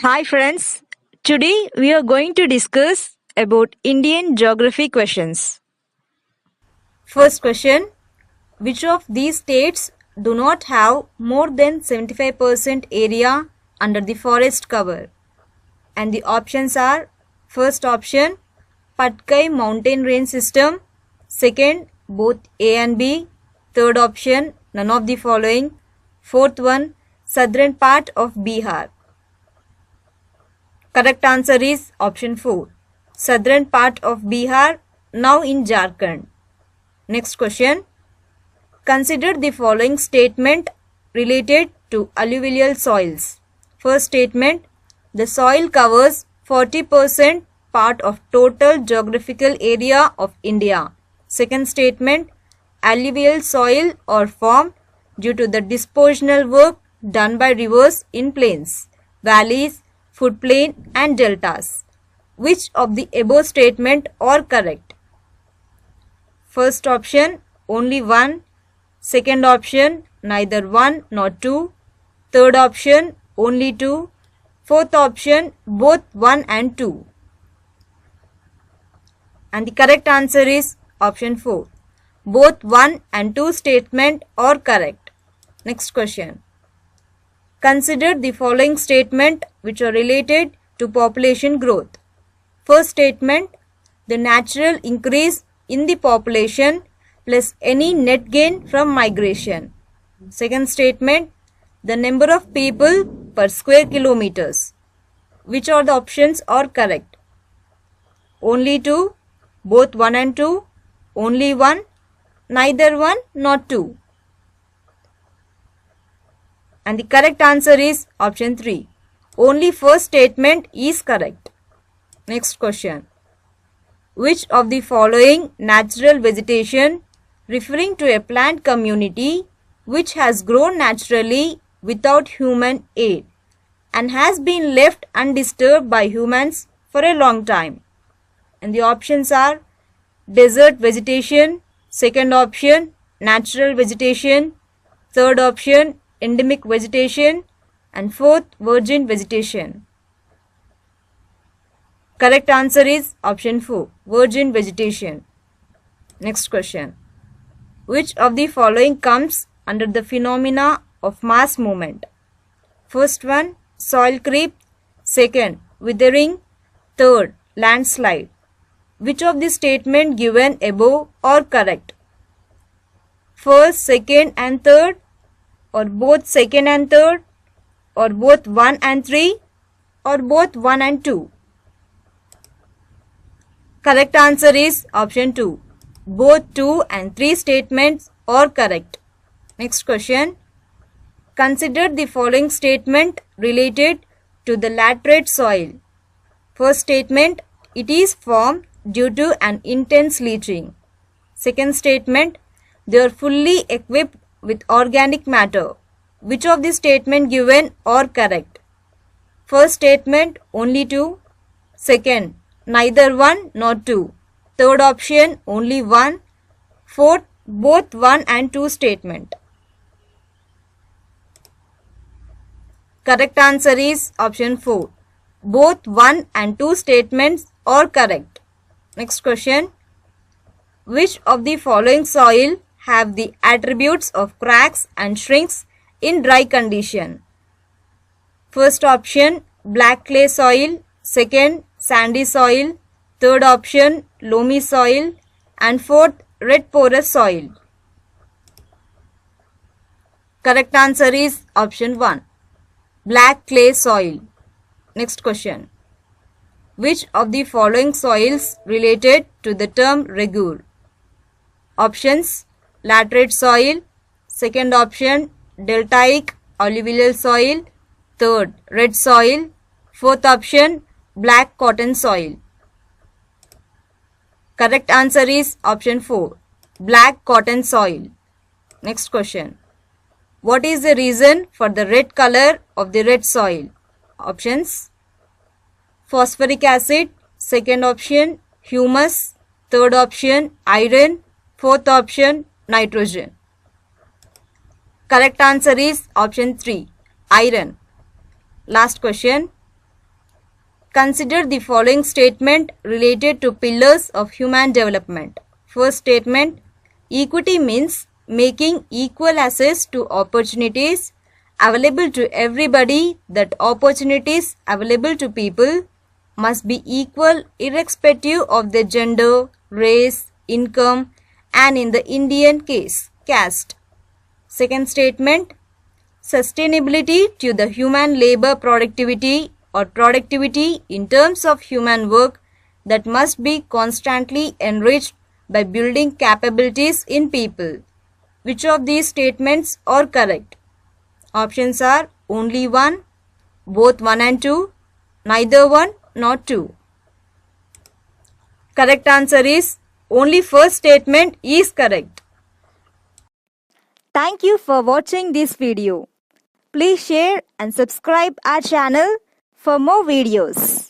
Hi friends, today we are going to discuss about Indian geography questions. First question, which of these states do not have more than 75% area under the forest cover? And the options are, first option, Patkai mountain range system, second, both A and B, third option, none of the following, fourth one, southern part of Bihar. Correct answer is option 4. Southern part of Bihar, now in Jharkhand. Next question. Consider the following statement related to alluvial soils. First statement, the soil covers 40% part of total geographical area of India. Second statement, alluvial soil are formed due to the dispositional work done by rivers in plains, valleys, floodplain and deltas. Which of the above statement are correct? First option, only one. Second option, neither one nor two. Third option, only two. Fourth option, both one and two. And the correct answer is option 4. Both 1 and 2 statement are correct. Next question. Consider the following statement which are related to population growth. First statement, the natural increase in the population plus any net gain from migration. Second statement, the number of people per square kilometers. Which are the options are correct? Only 2, both 1 and 2, only 1, neither 1 nor 2. And the correct answer is option 3. Only first statement is correct. Next question. Which of the following natural vegetation referring to a plant community which has grown naturally without human aid and has been left undisturbed by humans for a long time? And the options are desert vegetation, second option natural vegetation, third option endemic vegetation and fourth virgin vegetation. Correct answer is option 4, virgin vegetation. Next question. Which of the following comes under the phenomena of mass movement? First one, soil creep, second, withering, third, landslide. Which of the statement given above are correct? First, second and third, or both second and third, or both 1 and 3, or both 1 and 2. Correct answer is option 2. Both 2 and 3 statements are correct. Next question. Consider the following statement related to the laterite soil. First statement, it is formed due to an intense leaching. Second statement, they are fully equipped with organic matter. Which of the statement given are correct? First statement, only 2. Second, neither 1 nor 2. Third option, only 1. Fourth, both 1 and 2 statement. Correct answer is option 4. Both 1 and 2 statements are correct. Next question. Which of the following soil have the attributes of cracks and shrinks in dry condition? First option, black clay soil. Second, sandy soil. Third option, loamy soil. And fourth, red porous soil. Correct answer is option 1, black clay soil. Next question. Which of the following soils related to the term regur? Options, laterite soil. Second option, deltaic alluvial soil. Third, red soil. Fourth option, black cotton soil. Correct answer is option 4, black cotton soil. Next question. What is the reason for the red color of the red soil? Options, phosphoric acid. Second option, humus. Third option, iron. Fourth option, nitrogen. Correct answer is option 3, iron. Last question. Consider the following statement related to pillars of human development. First statement, equity means making equal access to opportunities available to everybody, that opportunities available to people must be equal irrespective of their gender, race, income, and in the Indian case, caste. Second statement, sustainability to the human labor productivity or productivity in terms of human work that must be constantly enriched by building capabilities in people. Which of these statements are correct? Options are only one, both 1 and 2, neither 1 nor 2. Correct answer is only first statement is correct. Thank you for watching this video. Please share and subscribe our channel for more videos.